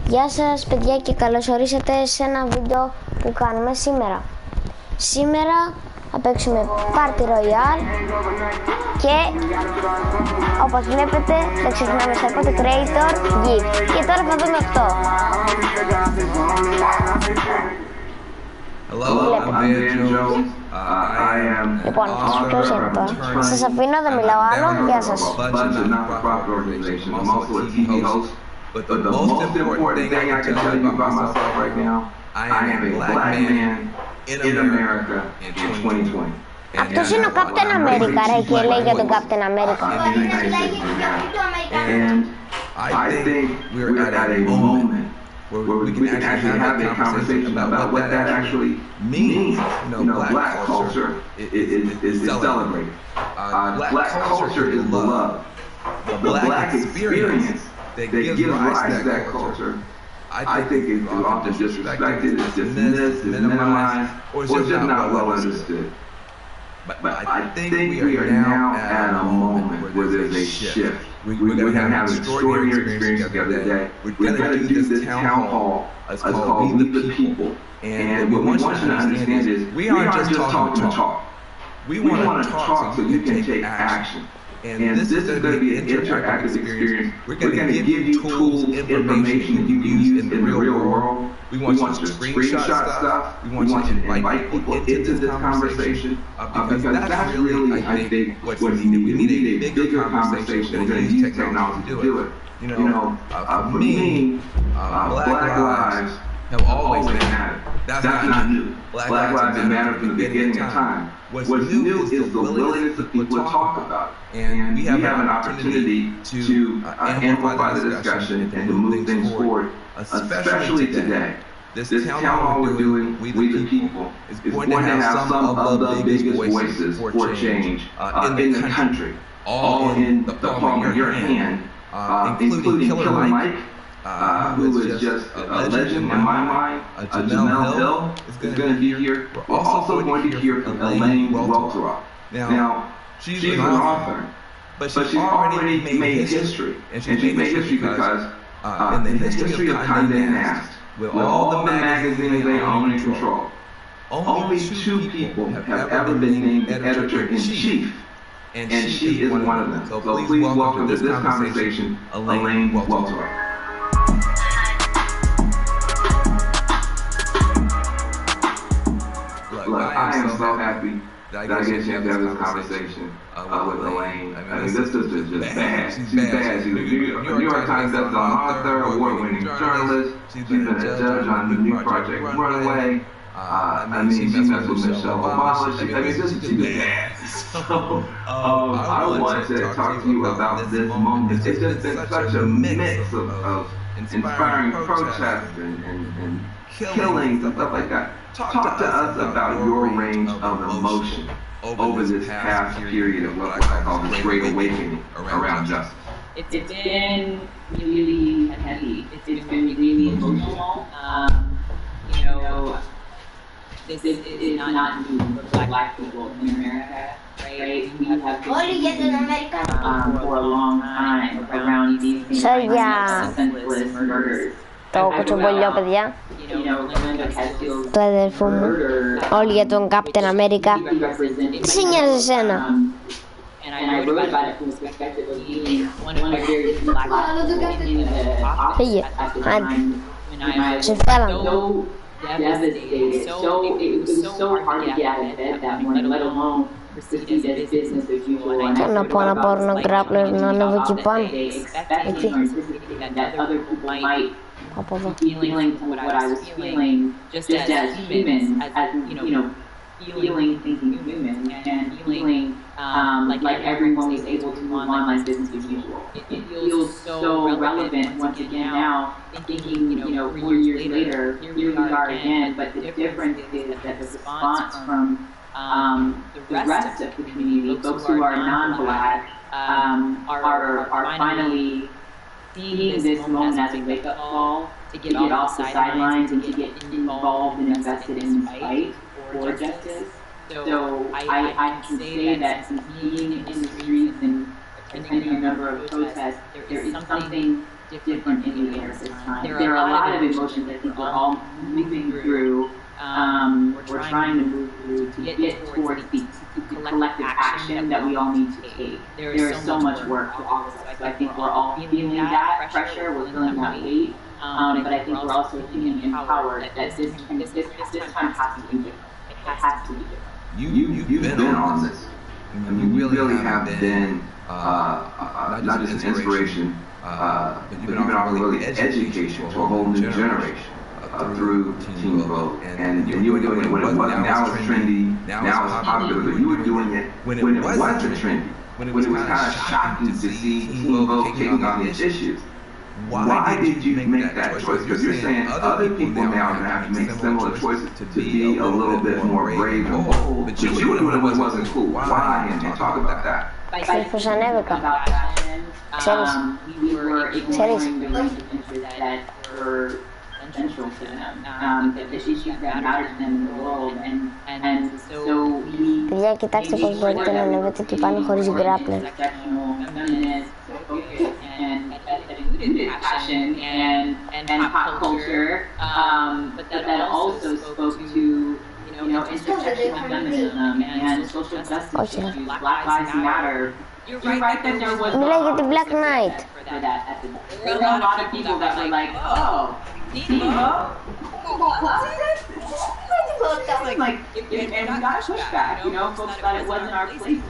Γεια σας παιδιά και καλώς ορίσατε σε ένα βίντεο που κάνουμε σήμερα. Σήμερα θα παίξουμε Party Royale και όπως βλέπετε θα ξεκινάμε στα Code Creator Gift και τώρα θα δούμε 8. Λοιπόν, θα σας ποιος είναι τώρα. Σας αφήνω, δεν μιλάω άλλο. Γεια σας. But the most important thing I can tell you about myself right now, I am a black man in America in 2020. Αυτός είναι ο Captain America, ρε, και λέει για τον Captain America. And I think we're at a moment where we can actually have a conversation about what that actually means. You know, black culture is celebrated. Black culture is love. The black experience that gives rise to that culture, I think it's often disrespected, it's dismissed, it's minimized, or it's just not well understood. But I think we are now at a moment where there's a shift. We're going to have an extraordinary experience together today. We're going to do this town hall. It's called Meet the People. And what we want you to understand is we aren't just talking to talk. We want to talk so you can take action. And this is going to be an interactive experience. We're going to give you tools, information that you can use in the real world. We want you to screenshot stuff. We want you to invite people into this conversation. Because that's really, I think, what's needed. We need a bigger conversation. We're going to use technology to do it. You know, for me, black lives have always mattered. That's not new. Black lives have mattered from the beginning of time. What's new is the willingness of people to talk about it. And we have an opportunity to amplify the discussion and to move things forward, especially today. This town hall we're doing, We the People, is going to have some of the biggest voices for change in the country, all in the palm of your hand, including Killer Mike, who is just a legend in my mind. Jamel Hill is going to be here. We're also going to hear from Elaine Welteroth. Now, she's an author, but she's already made history. And she's made history because in the history of Condé Nast, with all the magazines they own and control, only 2 people have ever been named editor-in-chief, and she is one of them. So please welcome to this conversation, Elaine Welteroth. Look, I am so happy that I get a chance to have this conversation with Elaine. I mean, this sister is just bad. She's bad. She's a New York Times bestselling author, award-winning journalist. She's been a judge on the new Project Runway. I mean, she messed with Michelle Obama. She's bad. So, I want to talk to you about this moment. It's just been such a mix of inspiring protests and killings and stuff like that. Talk to us about your range of emotion over this past period of what I call the Great Awakening around justice. It's been really heavy. It's been really emotional. You know, this is not new for black people in America, right? We have been for a long time around these senseless murders. Το κοτσομπολιό, παιδιά. Το αδερφό μου. Όλοι για τον Captain America. Τι σε νοιάζει εσένα? Φύγε. Σε φέραν. Θέλω να πω να πάρω ένα grappler να ανέβω εκεί πάνω. Εκεί. Feeling what I was feeling just as human, as you know, feeling, thinking human, and feeling like everyone was able to move on my business as usual. It feels so relevant once again now, thinking, you know, 4 years later, here we are again, but the difference is that the response from the rest of the community, folks who are non-black, are finally seeing this moment as a wake-up call to get off the sidelines and to get involved and invested in the fight for justice. So I can say that being in the streets and attending a number of protests, there is something different in the air this time. There are a lot of emotions I think we're all moving through. We're trying to move through to get towards the collective action that we all need to take. There is so much work for all of us. So I think we're all feeling that pressure, we're feeling that weight, but I think we're also feeling empowered that this time has to be different. It has to be different. You've been on this. I mean, you really have been not just an inspiration, but you've been offering really education to a whole new generation through Teen Vote. And you were doing it when it wasn't. Now it's trendy, now it's popular, but you were doing it when it wasn't trendy, when it was kind of shocking to see Teen Vote taking on these issues. Why did you make that choice? Because you're saying other people now are going to have to make similar choices to be a little bit more brave and bold. But you were doing it when it wasn't cool. Why? And talk about that. Πώς ανέβηκα. Ξέρεις. Ξέρεις. Central to them, the issues that matter to them in the world, and so we. Παιδιά, κοιτάξτε πώς μπορείτε να ανέβετε και πάνω χωρίς grappler. Fashion and pop culture, but that also spoke to intersectional feminism and social justice issues. Black Lives Matter. You're right that there was. Μιλάει για την Black Knight. There were a lot of people that were like, oh. Like, and we got pushback, folks thought it wasn't our place.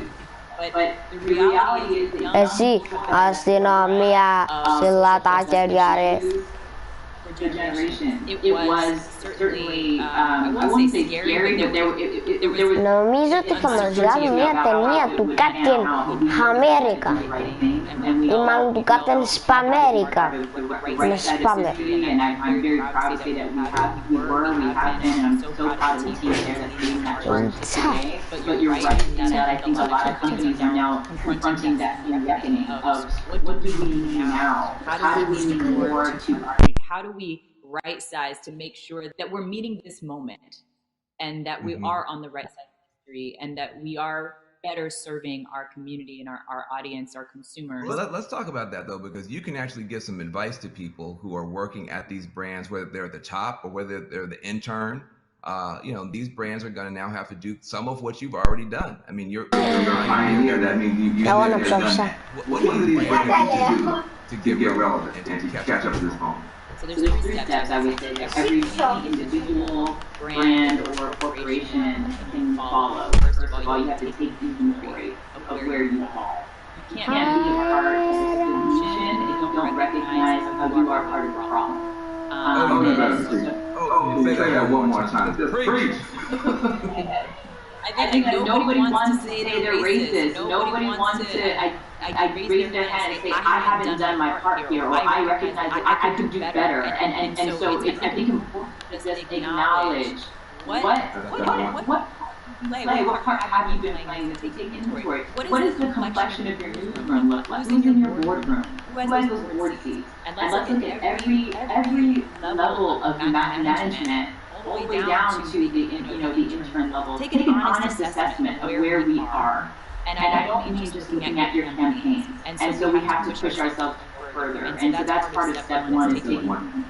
But the reality is that Εσύ, αστυνομία, σιλά τα χέρια ρε. It was certainly, I wouldn't say scary, but there was. Νομίζω ότι θα μας βγάλει μια ταινία του Captain America ή μάλλον του Captain Spamerica με Spammer. And I'm very proud to say that we have been, and I'm so proud of the team there that's doing that work today. But you're right in that I think a lot of companies are now confronting that reckoning of what do we need now? How do we need more to how do we right size to make sure that we're meeting this moment and that we are on the right side of history and that we are better serving our community and our audience, our consumers. Well, let's talk about that though, because you can actually give some advice to people who are working at these brands, whether they're at the top or whether they're the intern. These brands are going to now have to do some of what you've already done. I mean, you're a pioneer. That means you've done that. What do these brands need to do to get relevant and to catch up to this moment? So there's three steps I would say that every individual brand or corporation can follow. First of all, you have to take inventory of where you fall. You can't be a part of the solution if you don't recognize how you are part of the problem. Say that one more time. Just preach. I think that nobody wants to say they're racist. Nobody wants to raise their hand and say, I haven't done my part here, or I recognize that I could do better. And so it's, I think, important to just acknowledge what part have you been playing to take inventory? What does the complexion of your newsroom look like? Who's in your boardroom? Who has those board seats? And let's look at every level of management, all the way down to the intern level. Take an honest assessment of where we are. And I don't mean just looking at your campaigns. And so we have to push ourselves further. And so that's part of step one is taking one.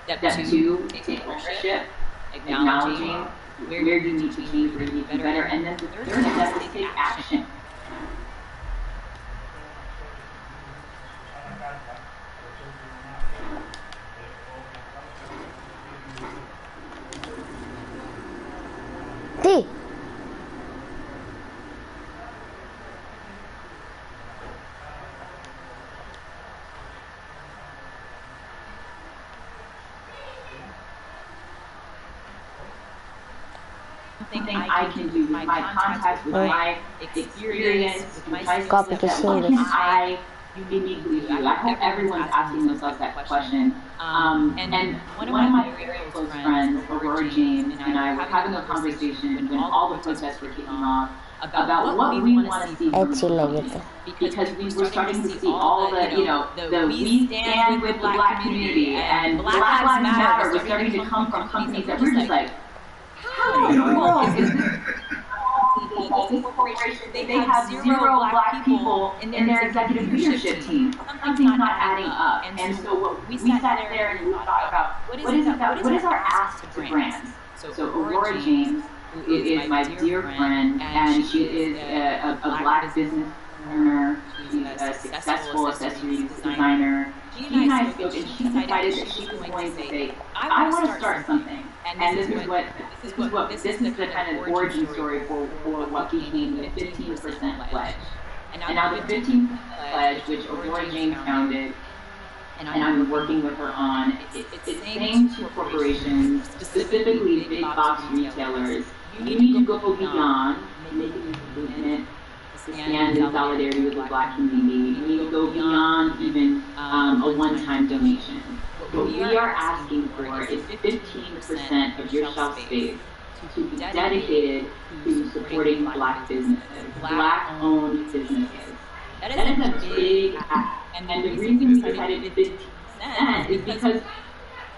Step two, take ownership, acknowledging where you need to change, where you need to be better. And then the third step is take action. Τι? Something I can do with my contacts, with my experience, with my Copy to skill set. What can I uniquely do? I hope everyone's asking themselves that question. And one of my very close friends, Aurora James, and I were having a conversation when all the protests were kicking off about what we want to see from the company. Because we were starting to see all the, the we stand with the Black community and Black Lives Matter was starting to come from companies that we're just like, how in the world is this corporation, they have zero black people in their executive leadership team. Something's not adding up. And so we sat there and we thought about what is our ask to brands? So Aurora James, who is my dear friend, and she is a black business owner. She's a successful accessories designer. She and I spoke, and she decided that she was going to say, I want to start something. And this is the kind of origin story for what became the 15% pledge. And now the 15% pledge, which Aurora James founded, and I'm working with her on, it's saying to corporations, specifically big box retailers, you need to go beyond making a movement to stand in solidarity with the black community. You need to go beyond even a one-time donation. What we are asking for is 15% of your shelf space to be dedicated to supporting black businesses, black-owned businesses. That is a big ask. And the reason we decided 15% is because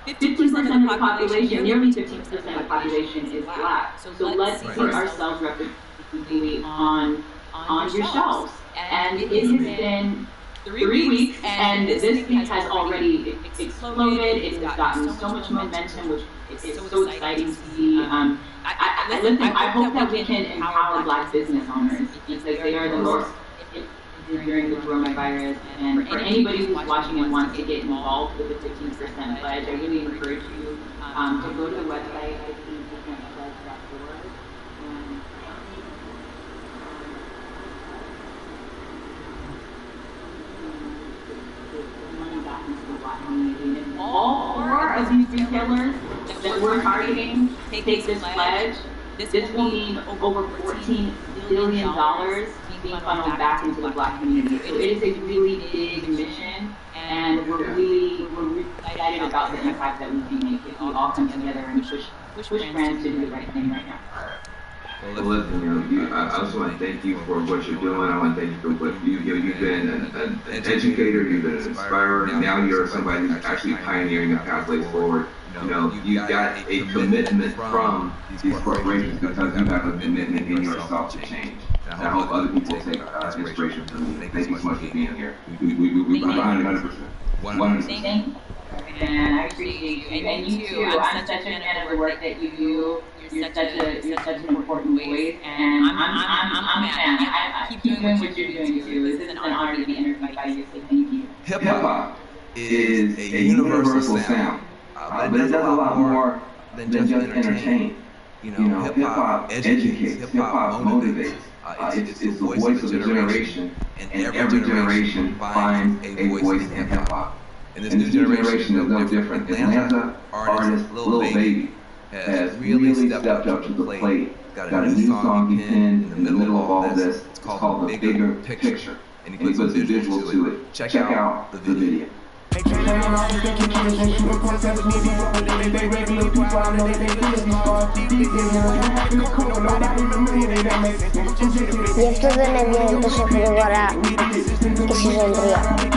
50% of the population, nearly 15% of the population is black. So let's put ourselves representatively on your shelves. And it has been 3 weeks, and this thing has already exploded. It has gotten so much momentum, which is so exciting to see. I hope that we can empower black business owners, because they are the most during the coronavirus, and for anybody who's watching and wants to get involved with the 15% pledge, I really encourage you to go to the website 15%pledge.org. All 4 of these retailers that we're targeting take this pledge. This will mean over $14 billion being funneled back into the black community. So it is a really big mission, and we're really excited about the impact that we can make if we all come together and push brands to do the right thing right now. Well, listen, I just want to thank you for what you're doing. I want to thank you for what you've been an educator, you've been an inspirer, and now you're somebody who's actually pioneering a pathway forward. You got a commitment from these corporations because you have a commitment in yourself to change. And I hope other people take inspiration from you. Thank you so much for being here. We 100%. 100%. And I appreciate you, and you too. I'm such a fan of the work that you do. You're such an important voice, and I'm a fan. I keep doing what you're doing too. This is an honor to be interviewed by you, so thank you. Hip hop is a universal sound, but it does a lot more than just entertain. Hip hop educates, hip hop motivates. It's the voice of the generation, and every generation finds a voice in hip hop. And this new generation is no different. Atlanta artist Lil Baby has really stepped up to the plate. Got a new song he penned in the middle of all this. It's called The Bigger Picture. And he puts a visual to it. Check out the video. Yes, Γι' αυτό δεν έβγαινε τόσο γρήγορα η season 3.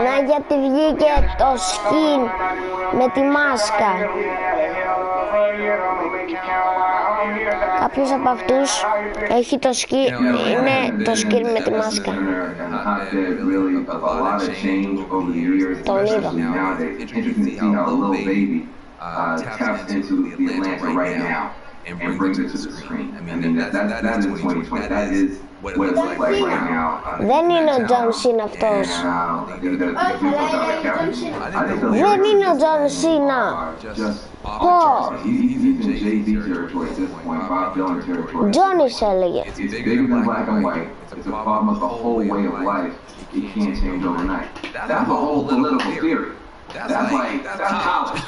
Ναι, γιατί βγήκε το skin με τη μάσκα. Κάποιος από αυτούς έχει το skin, είναι το skin με τη μάσκα. Τον είδα. And brings it to the screen. I mean, that is 2020. That is what it's like right now. Δεν είναι ο John Cena αυτός. And Δεν είναι ο John Cena. Πω, He's in Jay-Z territory at this point, Bob Dylan territory. Johnny έλεγε. It's bigger than black and white. It's a problem of the whole way of life. It can't change overnight. That's a whole political theory. That's college.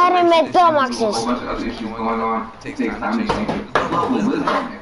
Άρε με τόμαξες. A bunch of other issues going on. It takes time to change. There's a level of wisdom there.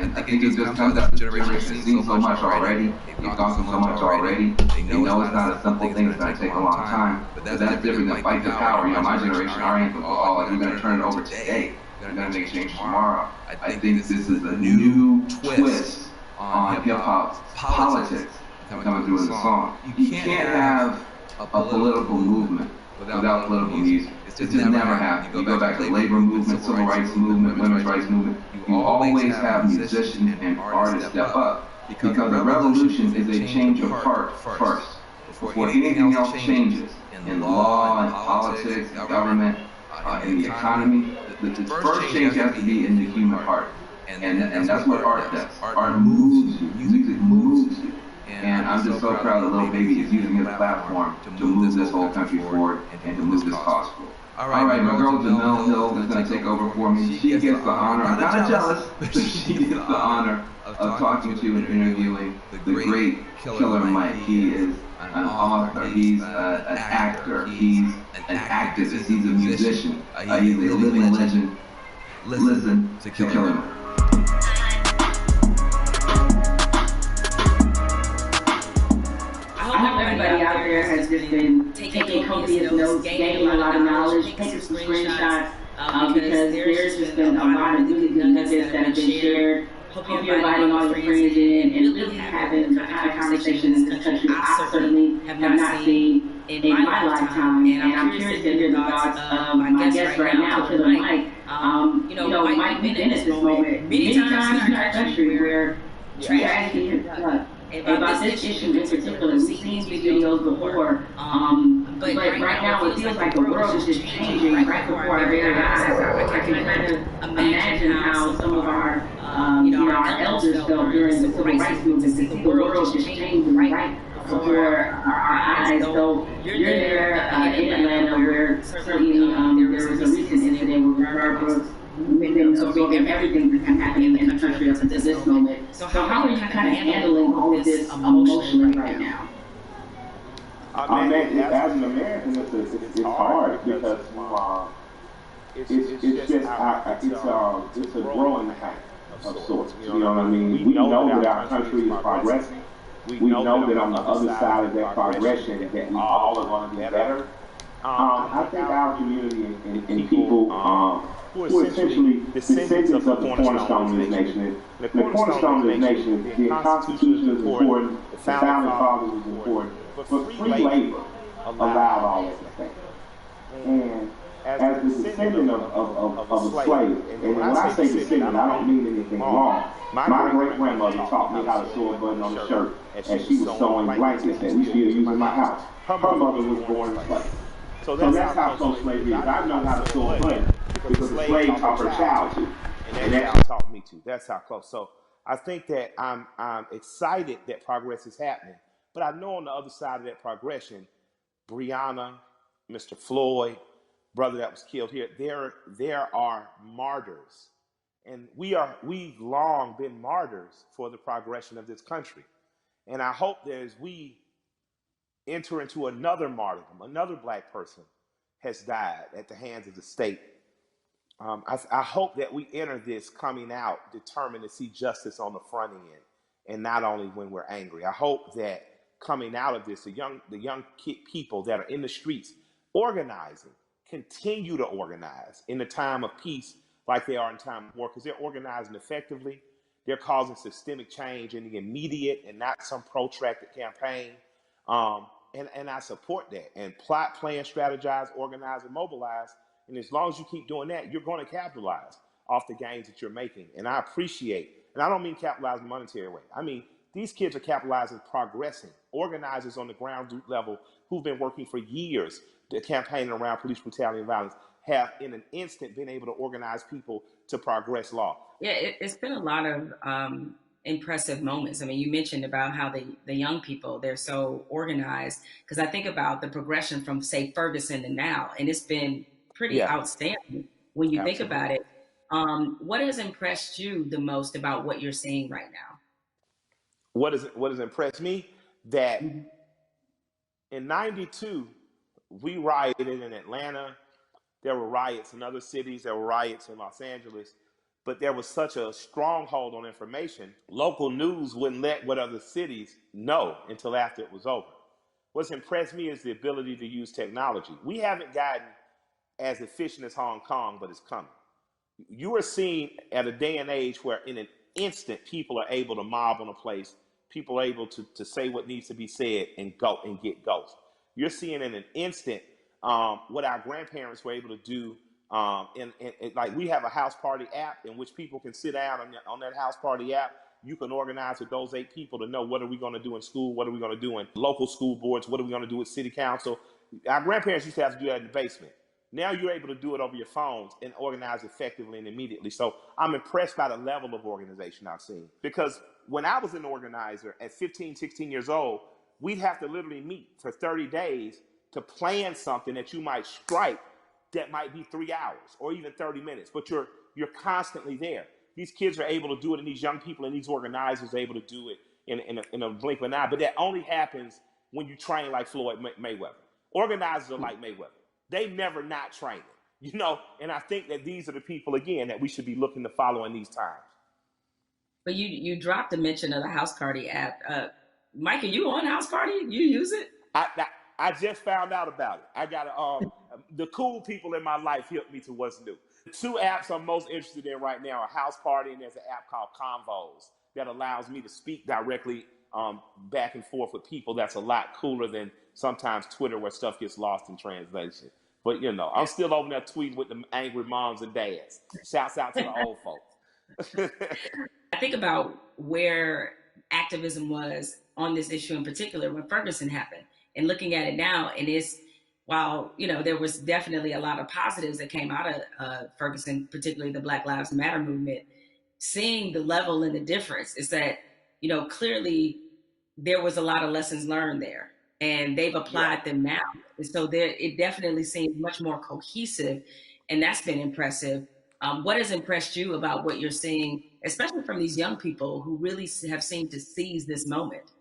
And I think it just comes down to the generation that's seen so much already. They've gone through so much already. They know it's not a simple thing. It's going to take a long time. But that's different than fight the power. My generation, our anthem was all like, we're going to turn it over today. We're going to make change tomorrow. I think this is a new twist on hip-hop's politics coming through in the song. You can't have a political movement without political music. It just never happened. You go back to the labor movement, civil rights movement, women's rights movement. You always have musicians and artists step up because a revolution is a change of heart first. Before anything else changes in law and politics, and government, in the economy, the first change has to be in the human heart. And that's what art does. Art moves you. Music moves you. And I'm just so proud that Lil Baby is using his platform to move this whole country forward and to move this cause forward. All right, my girl Jamel Hill is going to take over for me. She gets the honor. I'm kind of jealous, but she gets the honor of talking to and interviewing the great Killer Mike. He is an author. He's an actor. He's an activist. He's a musician. He's a living legend. Listen to Killer Mike. I hope everybody out there has just been taking copious notes, gaining a lot of knowledge, taking some screenshots, because there's just been a lot of really good nuggets that have been shared. Hope you're inviting all your friends in and really having the kind of conversation in this country I certainly have not seen in my lifetime. And I'm curious to hear the thoughts of my guest right now, Killer Mike. Mike, we've been at this moment many times in our country where we actually have about this issue in particular. We've seen these videos before, but right now it feels like the world is just changing right before our very eyes. I can kind of imagine how some of our elders felt during the civil rights movement, to see the world just changing right before our eyes. So you're there in Atlanta, where certainly there was a recent incident with Rare Brooks. We've been absorbing everything that's happening in the country up until this moment. So how are you kind of handling all of this emotionally right now? As an American, it's hard because it's a growing pain of sorts. You know what I mean? We know that our country is progressing. We know that on the other side of that progression, that we all are going to be better. I think our community and people who are essentially descendants of the cornerstone of this nation. The cornerstone of this nation, the Constitution is important, the Founding Fathers is important, but free labor allowed all of these things. And as the descendant of a slave, and when I say descendant, I don't mean anything wrong. My great-grandmother taught me how to sew a button on a shirt as she was sewing blankets that we still use in my house. Her mother was born a slave. So that's how close slavery is. I know how to sew a button because the slave taught her child to. And that child taught me to. That's how close. So I think that I'm excited that progress is happening. But I know on the other side of that progression, Breonna, Mr. Floyd, brother that was killed here, there are martyrs. And we've long been martyrs for the progression of this country. And I hope that as we enter into another martyrdom, another black person has died at the hands of the state. I hope that we enter this coming out determined to see justice on the front end and not only when we're angry. I hope that coming out of this, the young people that are in the streets organizing, continue to organize in the time of peace like they are in time of war, because they're organizing effectively. They're causing systemic change in the immediate and not some protracted campaign. And I support that. And plot, plan, strategize, organize, and mobilize. And as long as you keep doing that, you're going to capitalize off the gains that you're making. And I appreciate, and I don't mean capitalize in a monetary way. I mean, these kids are capitalizing, progressing. Organizers on the ground level who've been working for years, campaigning around police brutality and violence, have in an instant been able to organize people to progress law. Yeah, it's been a lot of impressive moments. I mean, you mentioned about how the young people, they're so organized. Because I think about the progression from, say, Ferguson to now, and it's been pretty Yeah, outstanding when you think absolutely. about it. What has impressed you the most about what you're seeing right now? What has impressed me that Mhm. in '92 we rioted in Atlanta. There were riots in other cities. There were riots in Los Angeles. But there was such a stronghold on information. Local news wouldn't let what other cities know until after it was over. What's impressed me is the ability to use technology. We haven't gotten as efficient as Hong Kong, but it's coming. You are seeing at a day and age where in an instant people are able to mob on a place, people are able to say what needs to be said and go and get ghosts. You're seeing in an instant what our grandparents were able to do. Like we have a house party app in which people can sit down on that house party app. You can organize with those 8 people to know what are we going to do in school, what are we going to do in local school boards, what are we going to do with city council. Our grandparents used to have to do that in the basement. Now you're able to do it over your phones and organize effectively and immediately. So I'm impressed by the level of organization I've seen. Because when I was an organizer at 15, 16 years old, we'd have to literally meet for 30 days to plan something that you might strike that might be 3 hours or even 30 minutes, but you're constantly there. These kids are able to do it, and these young people and these organizers are able to do it in a blink of an eye. But that only happens when you train like Floyd Mayweather. Organizers are like Mayweather. They never not training, and I think that these are the people, again, that we should be looking to follow in these times. But you dropped a mention of the House Party app. Mike, are you on House Party? You use it? I just found out about it. I got the cool people in my life helped me to what's new. The 2 apps I'm most interested in right now are House Party, and there's an app called Convos that allows me to speak directly back and forth with people. That's a lot cooler than sometimes Twitter where stuff gets lost in translation. But I'm still over there tweeting with the angry moms and dads. Shouts out to the old folks. I think about where activism was on this issue in particular when Ferguson happened, and looking at it now, and while there was definitely a lot of positives that came out of Ferguson, particularly the Black Lives Matter movement. Seeing the level and the difference is that clearly there was a lot of lessons learned there, and they've applied them now, and so it definitely seems much more cohesive, and that's been impressive. What has impressed you about what you're seeing, especially from these young people who really have seemed to seize this moment?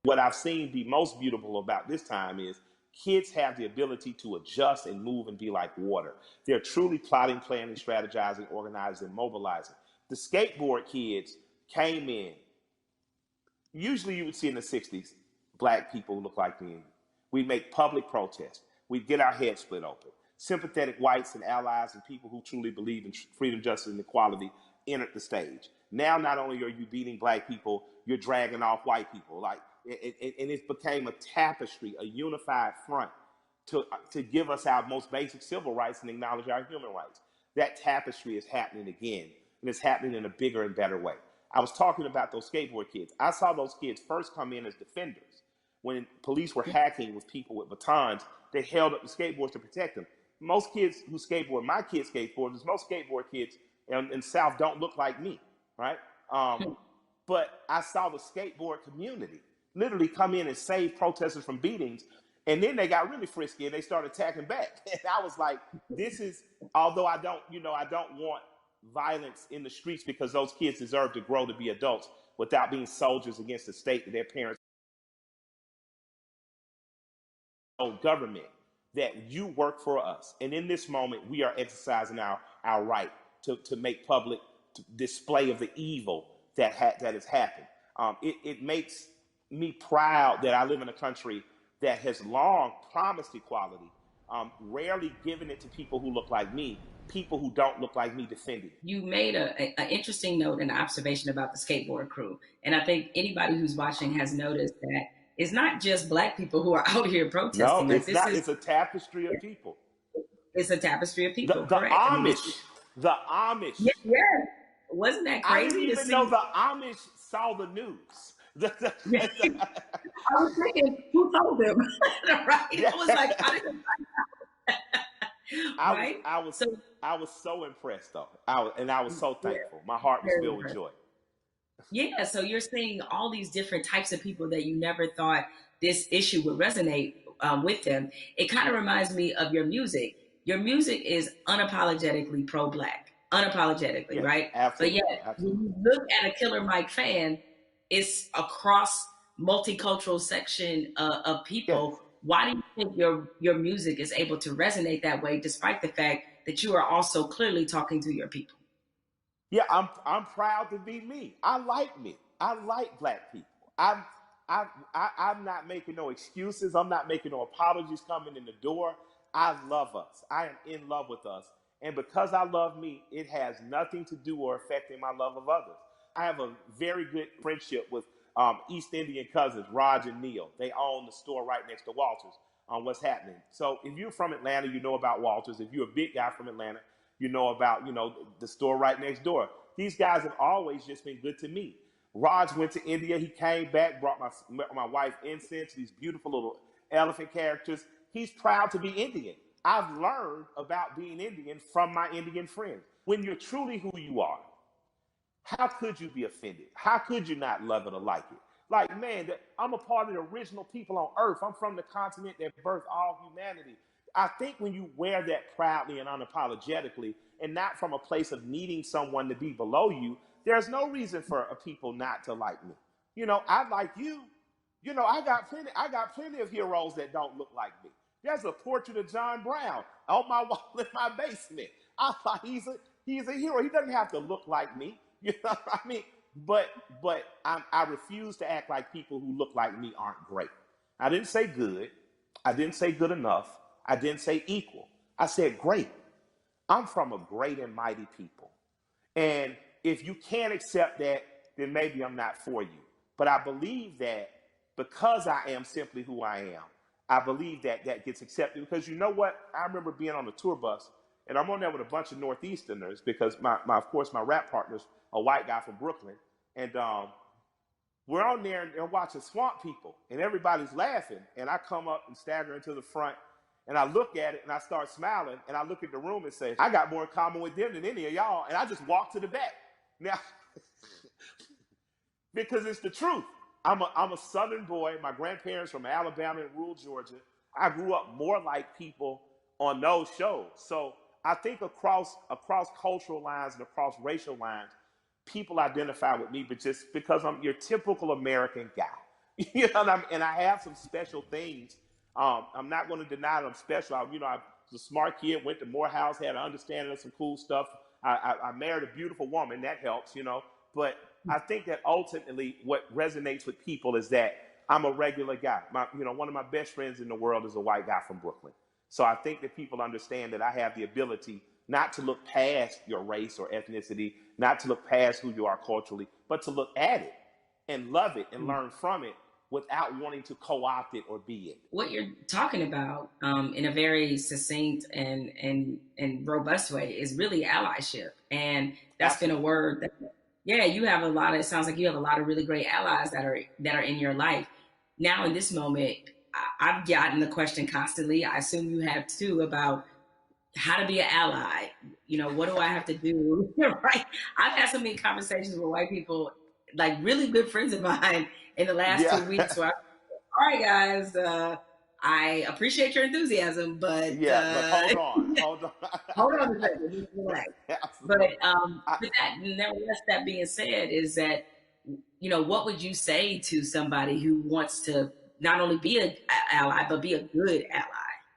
What I've seen be most beautiful about this time is kids have the ability to adjust and move and be like water. They're truly plotting, planning, strategizing, organizing, and mobilizing. The skateboard kids came in. Usually you would see in the 60s, black people look like me and you. We'd make public protests. We'd get our heads split open. Sympathetic whites and allies and people who truly believe in freedom, justice, and equality entered the stage. Now, not only are you beating black people, you're dragging off white people. And it became a tapestry, a unified front to give us our most basic civil rights and acknowledge our human rights. That tapestry is happening again, and it's happening in a bigger and better way. I was talking about those skateboard kids. I saw those kids first come in as defenders. When police were hacking with people with batons, they held up the skateboards to protect them. Most kids who skateboard, my kids skateboard, most skateboard kids in the South don't look like me, right? But I saw the skateboard community literally come in and save protesters from beatings. And then they got really frisky and they started attacking back. And I was like, although I don't want violence in the streets because those kids deserve to grow to be adults without being soldiers against the state that their parents government, that you work for us. And in this moment, we are exercising our right to make public display of the evil that has happened. It makes me proud that I live in a country that has long promised equality, rarely given it to people who look like me, people who don't look like me defending. You made an interesting note and observation about the skateboard crew. And I think anybody who's watching has noticed that it's not just black people who are out here protesting. No, it's not. It's a tapestry of people. It's a tapestry of people. The Amish. The Amish. Yeah. Wasn't that crazy? I didn't even know the Amish saw the news. I was thinking, who told them? Right? I was like, I didn't right? I was so impressed though. I was so thankful. My heart was filled with joy. Yeah, so you're seeing all these different types of people that you never thought this issue would resonate with them. It kind of reminds me of your music. Your music is unapologetically pro-black, unapologetically, Yes, right? But absolutely, yet, when absolutely. you look at a Killer Mike fan, it's across multicultural section of Yes. people. Why do you think your music is able to resonate that way, despite the fact that you are also clearly talking to your people? Yeah, I'm proud to be me. I like me. I like black people. I'm not making no excuses. I'm not making no apologies coming in the door. I love us. I am in love with us. And because I love me, it has nothing to do or affecting my love of others. I have a very good friendship with East Indian cousins, Raj and Neil. They own the store right next to Walters on what's happening. So if you're from Atlanta, you know about Walters. If you're a big guy from Atlanta, you know about, the store right next door. These guys have always just been good to me. Raj went to India. He came back, brought my wife incense, these beautiful little elephant characters. He's proud to be Indian. I've learned about being Indian from my Indian friends. When you're truly who you are, how could you be offended? How could you not love it or like it? Like, man, I'm a part of the original people on earth. I'm from the continent that birthed all humanity. I think when you wear that proudly and unapologetically, and not from a place of needing someone to be below you, there's no reason for a people not to like me. I like you. I got plenty of heroes that don't look like me. There's a portrait of John Brown on my wall in my basement. I thought he's a hero. He doesn't have to look like me. You know what I mean? But I refuse to act like people who look like me aren't great. I didn't say good. I didn't say good enough. I didn't say equal. I said great. I'm from a great and mighty people. And if you can't accept that, then maybe I'm not for you. But I believe that because I am simply who I am, I believe that that gets accepted. Because you know what? I remember being on a tour bus, and I'm on there with a bunch of Northeasterners because of course, my rap partner's a white guy from Brooklyn. And we're on there and watching Swamp People, and everybody's laughing. And I come up and stagger into the front, and I look at it, and I start smiling, and I look at the room and say, I got more in common with them than any of y'all. And I just walk to the back. Now, because it's the truth. I'm a Southern boy. My grandparents from Alabama and rural Georgia. I grew up more like people on those shows. So I think across cultural lines and across racial lines, people identify with me, but just because I'm your typical American guy. And I have some special things. I'm not going to deny that I'm special. I was a smart kid, went to Morehouse, had an understanding of some cool stuff. I married a beautiful woman, that helps. But I think that ultimately what resonates with people is that I'm a regular guy. One of my best friends in the world is a white guy from Brooklyn. So I think that people understand that I have the ability not to look past your race or ethnicity, not to look past who you are culturally, but to look at it and love it and learn from it without wanting to co-opt it or be it. What you're talking about in a very succinct and robust way is really allyship. And that's been a word that, yeah, you have a lot of, it sounds like you have a lot of really great allies that are in your life. Now in this moment, I've gotten the question constantly. I assume you have too, about how to be an ally. What do I have to do? Right. I've had so many conversations with white people, like really good friends of mine in the last 2 weeks where all right, guys, I appreciate your enthusiasm, but hold on. hold on a second. Relax. But nevertheless, that being said, is that what would you say to somebody who wants to not only be an ally but be a good ally?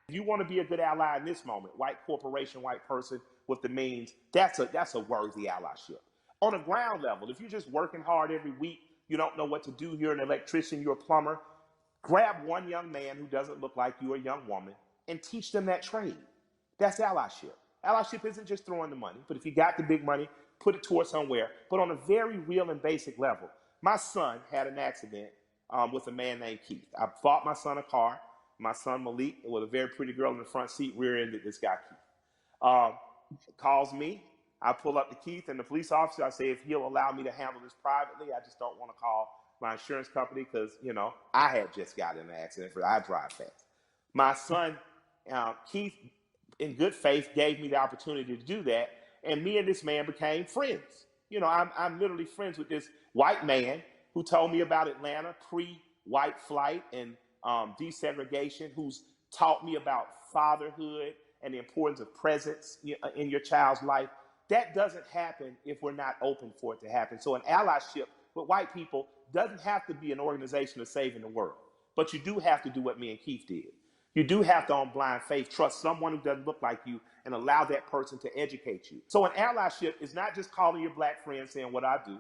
If you want to be a good ally in this moment, white corporation, white person with the means, that's a worthy allyship. On a ground level, if you're just working hard every week, you don't know what to do, you're an electrician, you're a plumber, grab one young man who doesn't look like you, a young woman, and teach them that trade. That's allyship. Allyship isn't just throwing the money, but if you got the big money, put it towards somewhere. But on a very real and basic level, my son had an accident with a man named Keith. I bought my son a car. My son Malik, with a very pretty girl in the front seat, rear-ended this guy Keith. Calls me. I pull up to Keith and the police officer. I say, if he'll allow me to handle this privately, I just don't want to call my insurance company because, I had just got in an accident. I drive fast. My son, Keith, in good faith, gave me the opportunity to do that. And me and this man became friends. I'm literally friends with this white man who told me about Atlanta pre-white flight and desegregation, who's taught me about fatherhood and the importance of presence in your child's life. That doesn't happen if we're not open for it to happen. So an allyship with white people doesn't have to be an organization of saving the world. But you do have to do what me and Keith did. You do have to, on blind faith, trust someone who doesn't look like you and allow that person to educate you. So an allyship is not just calling your black friend saying what I do.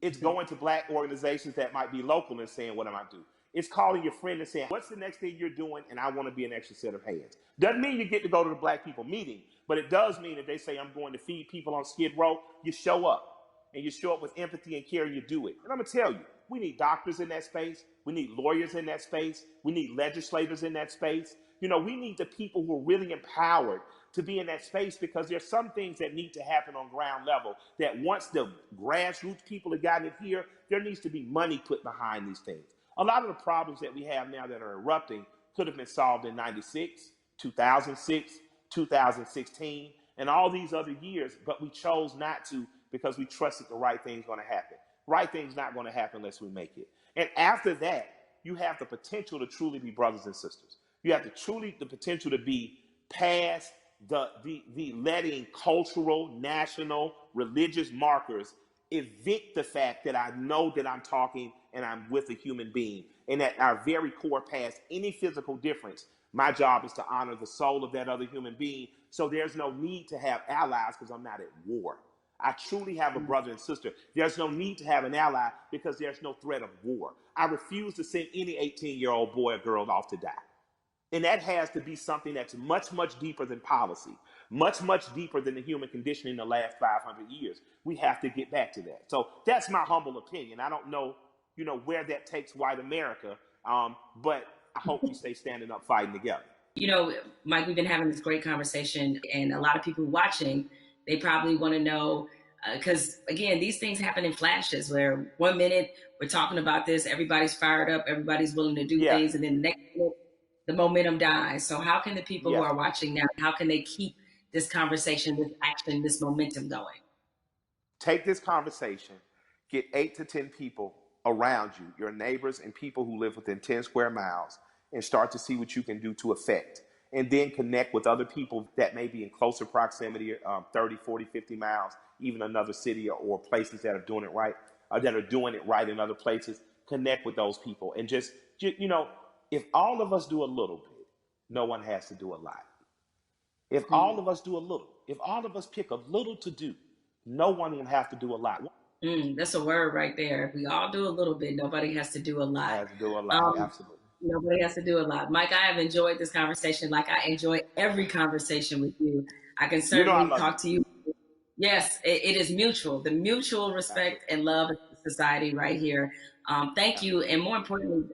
It's going to black organizations that might be local and saying what am I do. It's calling your friend and saying, what's the next thing you're doing? And I want to be an extra set of hands. Doesn't mean you get to go to the black people meeting, but it does mean if they say I'm going to feed people on Skid Row, you show up. And you show up with empathy and care and you do it. And I'm going to tell you, we need doctors in that space. We need lawyers in that space. We need legislators in that space. We need the people who are really empowered to be in that space, because there's some things that need to happen on ground level that once the grassroots people have gotten it here, there needs to be money put behind these things. A lot of the problems that we have now that are erupting could have been solved in 96, 2006, 2016, and all these other years, but we chose not to because we trusted the right thing's going to happen. Right thing's not going to happen unless we make it. And after that, you have the potential to truly be brothers and sisters. You have the potential to be past the letting cultural, national, religious markers evict the fact that I know that I'm talking and I'm with a human being, and at our very core, past any physical difference, my job is to honor the soul of that other human being. So there's no need to have allies because I'm not at war. I truly have a brother and sister. There's no need to have an ally because there's no threat of war. I refuse to send any 18-year-old boy or girl off to die. And that has to be something that's much, much deeper than policy, much, much deeper than the human condition in the last 500 years. We have to get back to that. So that's my humble opinion. I don't know, where that takes white America, but I hope we stay standing up, fighting together. Mike, we've been having this great conversation, and a lot of people watching, they probably want to know, because again, these things happen in flashes where 1 minute we're talking about this, everybody's fired up, everybody's willing to do things, and then the next minute, the momentum dies. So how can the people who are watching now, how can they keep this conversation, this action, this momentum going? Take this conversation, get 8 to 10 people around you, your neighbors and people who live within 10 square miles, and start to see what you can do to affect. And then connect with other people that may be in closer proximity, 30, 40, 50 miles, even another city or places that are doing it right, that are doing it right in other places. Connect with those people and just if all of us do a little bit, no one has to do a lot. If all of us do a little, if all of us pick a little to do, no one will have to do a lot. That's a word right there. If we all do a little bit, nobody has to do a lot. Has to do a lot, absolutely. Nobody has to do a lot. Mike, I have enjoyed this conversation like I enjoy every conversation with you. I can certainly talk to you. Yes, it is mutual. The mutual respect and love of society right here. Thank you. And more importantly,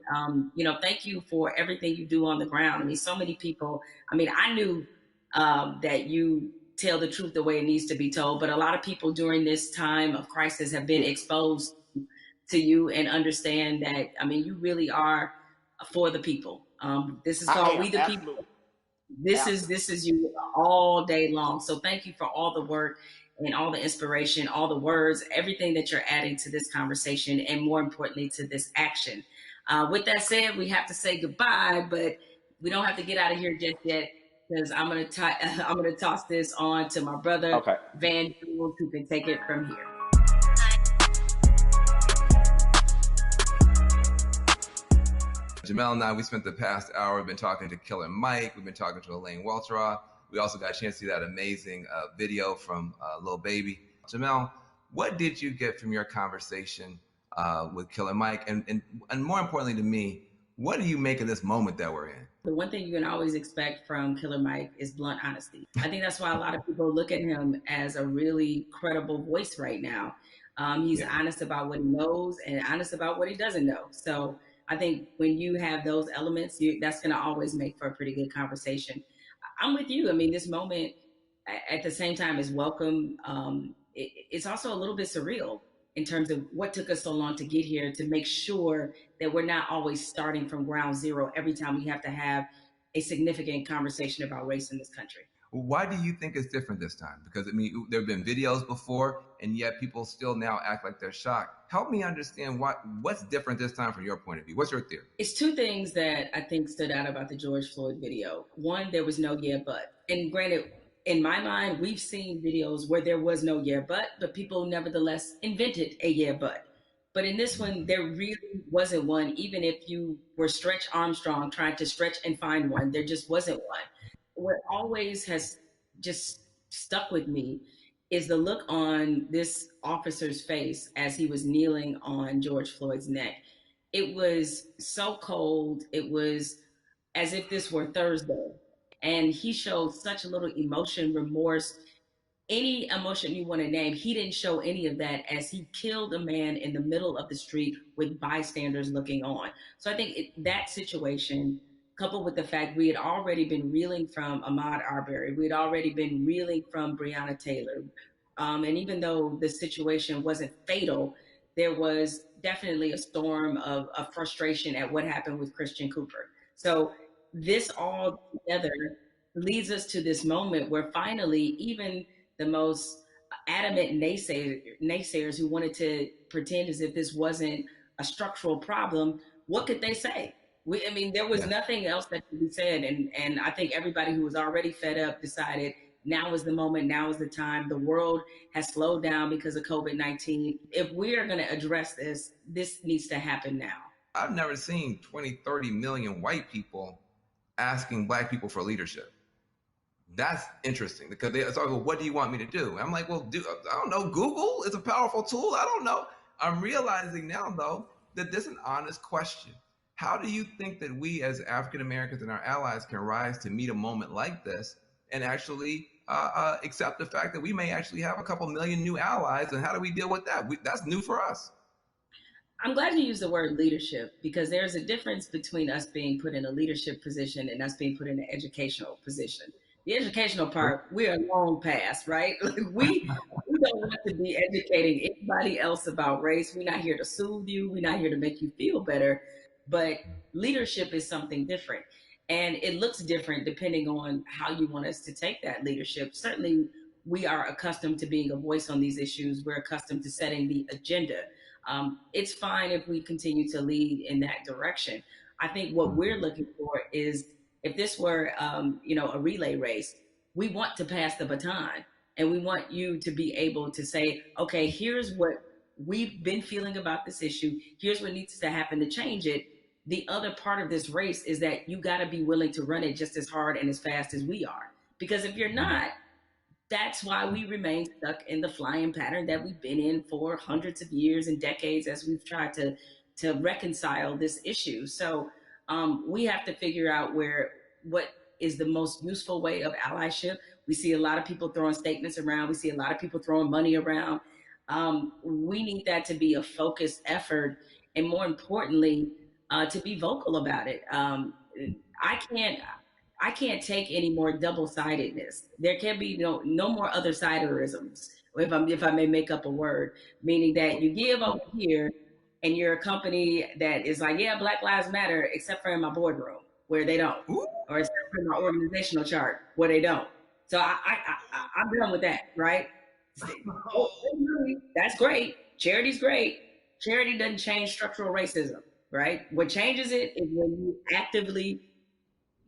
thank you for everything you do on the ground. I mean, so many people, I knew that you tell the truth the way it needs to be told, but a lot of people during this time of crisis have been exposed to you and understand that, you really are for the people. This is called We the People. This is you all day long. So thank you for all the work and all the inspiration, all the words, everything that you're adding to this conversation, and more importantly, to this action. With that said, we have to say goodbye, but we don't have to get out of here just yet, because I'm gonna toss this on to my brother, Van Jules, who can take it from here. Jamel and I, we spent the past hour, we've been talking to Killer Mike, we've been talking to Elaine Welteroth. We also got a chance to see that amazing video from Lil Baby. Jamel, what did you get from your conversation with Killer Mike? And more importantly to me, what do you make of this moment that we're in? The one thing you can always expect from Killer Mike is blunt honesty. I think that's why a lot of people look at him as a really credible voice right now. He's honest about what he knows and honest about what he doesn't know. So I think when you have those elements, that's going to always make for a pretty good conversation. I'm with you. This moment at the same time is welcome. It's also a little bit surreal in terms of what took us so long to get here, to make sure that we're not always starting from ground zero every time we have to have a significant conversation about race in this country. Why do you think it's different this time? Because, I mean, there have been videos before, and yet people still now act like they're shocked. Help me understand what's different this time from your point of view. What's your theory? It's two things that I think stood out about the George Floyd video. One, there was no yeah, but. And granted, in my mind, we've seen videos where there was no yeah, but people nevertheless invented a yeah, but. But in this one, there really wasn't one, even if you were Stretch Armstrong trying to stretch and find one, there just wasn't one. What always has just stuck with me is the look on this officer's face as he was kneeling on George Floyd's neck. It was so cold. It was as if this were Thursday. And he showed such little emotion, remorse, any emotion you want to name. He didn't show any of that as he killed a man in the middle of the street with bystanders looking on. So I think that situation, coupled with the fact we had already been reeling from Ahmaud Arbery, we had already been reeling from Breonna Taylor. And even though the situation wasn't fatal, there was definitely a storm of frustration at what happened with Christian Cooper. So this all together leads us to this moment where finally, even the most adamant naysayers who wanted to pretend as if this wasn't a structural problem, what could they say? I mean, there was nothing else that could be said. And I think everybody who was already fed up decided now is the moment, now is the time. The world has slowed down because of COVID-19. If we are going to address this, this needs to happen now. I've never seen 20, 30 million white people asking black people for leadership. That's interesting because they say, well, what do you want me to do? I'm like, well, I don't know. Google is a powerful tool. I don't know. I'm realizing now, though, that this is an honest question. How do you think that we as African Americans and our allies can rise to meet a moment like this and actually accept the fact that we may actually have a couple million new allies? And how do we deal with that? That's new for us. I'm glad you used the word leadership because there's a difference between us being put in a leadership position and us being put in an educational position. The educational part, we're long past, right? Like we don't want to be educating anybody else about race. We're not here to soothe you. We're not here to make you feel better. But leadership is something different. And it looks different depending on how you want us to take that leadership. Certainly, we are accustomed to being a voice on these issues. We're accustomed to setting the agenda. It's fine if we continue to lead in that direction. I think what we're looking for is if this were, a relay race, we want to pass the baton and we want you to be able to say, okay, here's what we've been feeling about this issue. Here's what needs to happen to change it. The other part of this race is that you got to be willing to run it just as hard and as fast as we are. Because if you're not, that's why we remain stuck in the flying pattern that we've been in for hundreds of years and decades as we've tried to reconcile this issue. So we have to figure out what is the most useful way of allyship. We see a lot of people throwing statements around. We see a lot of people throwing money around. We need that to be a focused effort, and more importantly, to be vocal about it. I can't take any more double-sidedness. There can be no more other-siderisms, if I may make up a word, meaning that you give over here and you're a company that is like, yeah, Black Lives Matter, except for in my boardroom where they don't, or except for my organizational chart where they don't. So I'm done with that, right? That's great. Charity's great. Charity doesn't change structural racism, right? What changes it is when you actively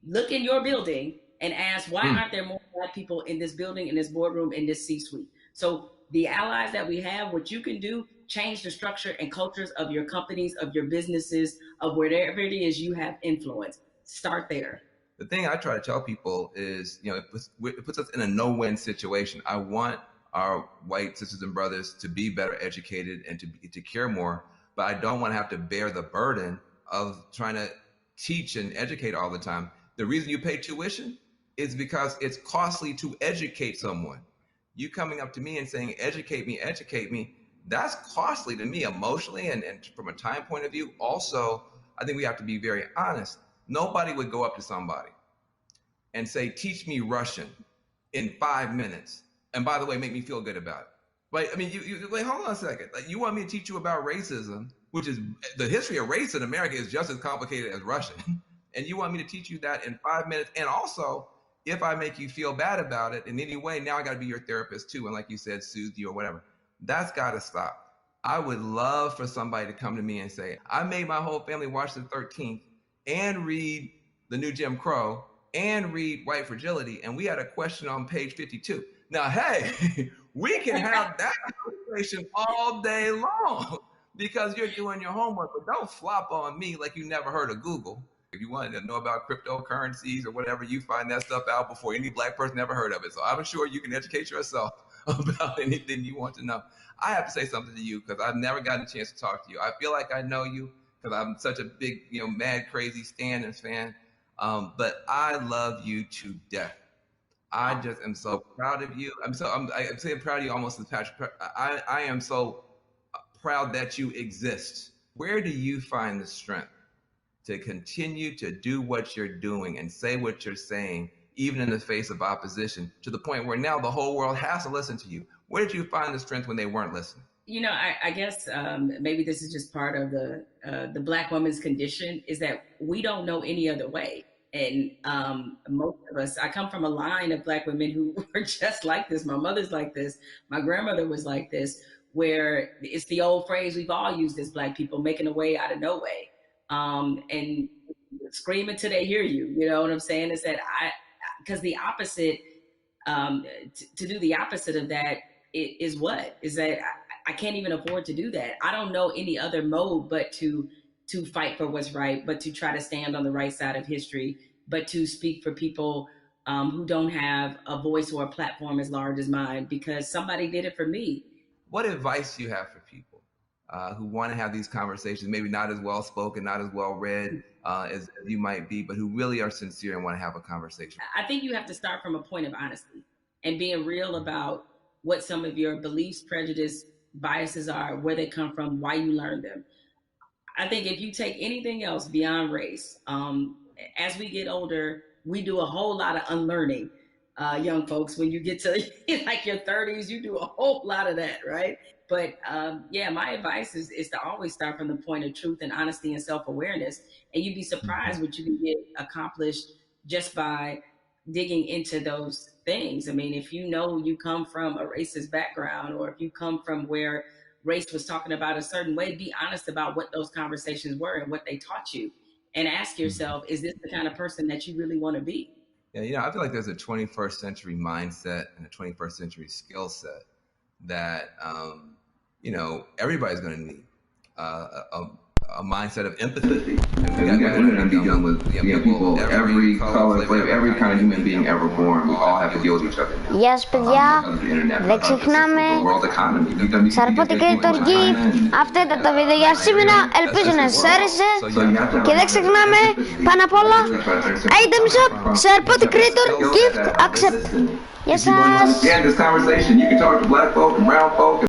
look in your building and ask, why aren't there more Black people in this building, in this boardroom, in this C-suite? So the allies that we have, what you can do, change the structure and cultures of your companies, of your businesses, of wherever it is you have influence. Start there. The thing I try to tell people is, it puts us in a no-win situation. I want our white sisters and brothers to be better educated and to care more, but I don't want to have to bear the burden of trying to teach and educate all the time. The reason you pay tuition is because it's costly to educate someone. You coming up to me and saying, educate me, that's costly to me emotionally and from a time point of view. Also, I think we have to be very honest. Nobody would go up to somebody and say, teach me Russian in 5 minutes. And by the way, make me feel good about it. But I mean, you wait, hold on a second. Like, you want me to teach you about racism, which is the history of race in America is just as complicated as Russian. And you want me to teach you that in 5 minutes. And also, if I make you feel bad about it in any way, now I got to be your therapist too. And like you said, soothe you or whatever. That's got to stop. I would love for somebody to come to me and say, I made my whole family watch the 13th and read The New Jim Crow and read White Fragility. And we had a question on page 52. Now, hey, we can have that conversation all day long because you're doing your homework, but don't flop on me like you never heard of Google. If you wanted to know about cryptocurrencies or whatever, you find that stuff out before any black person ever heard of it. So I'm sure you can educate yourself about anything you want to know. I have to say something to you because I've never gotten a chance to talk to you. I feel like I know you because I'm such a big, mad, crazy Stan and fan. But I love you to death. I just am so proud of you. I'm saying proud of you almost as Patrick. I am so proud that you exist. Where do you find the strength to continue to do what you're doing and say what you're saying, even in the face of opposition, to the point where now the whole world has to listen to you? Where did you find the strength when they weren't listening? I guess maybe this is just part of the Black woman's condition, is that we don't know any other way. And most of us, I come from a line of Black women who were just like this. My mother's like this. My grandmother was like this, where it's the old phrase we've all used as Black people, making a way out of no way. And scream until they hear you. You know what I'm saying? Is that because the opposite, to do the opposite of that is that I can't even afford to do that. I don't know any other mode but to fight for what's right, but to try to stand on the right side of history, but to speak for people who don't have a voice or a platform as large as mine, because somebody did it for me. What advice do you have for people who want to have these conversations, maybe not as well spoken, not as well read as you might be, but who really are sincere and want to have a conversation? I think you have to start from a point of honesty and being real about what some of your beliefs, prejudice, biases are, where they come from, why you learned them. I think if you take anything else beyond race, as we get older, we do a whole lot of unlearning. Young folks, when you get to like your 30s, you do a whole lot of that, right? But my advice is to always start from the point of truth and honesty and self-awareness. And you'd be surprised what you can get accomplished just by digging into those things. I mean, if you know you come from a racist background, or if you come from where race was talking about a certain way, be honest about what those conversations were and what they taught you. And ask yourself, is this the kind of person that you really want to be? Yeah, I feel like there's a 21st century mindset and a 21st century skill set that, everybody's going to need a mindset of empathy. And we're going to be dealing with people, every color, flavor, every kind of human being ever born. We all have to deal with each other. Γεια σας παιδιά, δεν ξεχνάμε Σαρπότικη Τοργή. Αυτά ήταν τα βίντεο για σήμερα, ελπίζω να σας άρεσε. Και δεν ξεχνάμε πάνω απ' όλα Item Shop, Sharpoti Creator, Gift Accept. Γεια σας.